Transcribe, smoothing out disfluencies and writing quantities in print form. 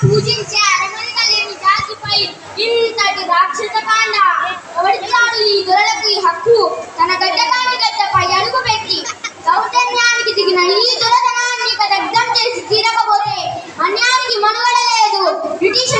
పూజించే అరమరిక లేని జాతిపై ఇంతటి రాక్షసకాండ ఎవరిచ్చాడు ఈ దొరలకు ఈ హక్కు? తన గడ్డకాని గడ్డపై అడుగు పెట్టి దౌర్జన్యానికి దిగిన ఈ దొరతనాన్ని దగ్ధం చేసి తీరకపోతే అన్యానికి మనుగడ లేదు. బ్రిటిష్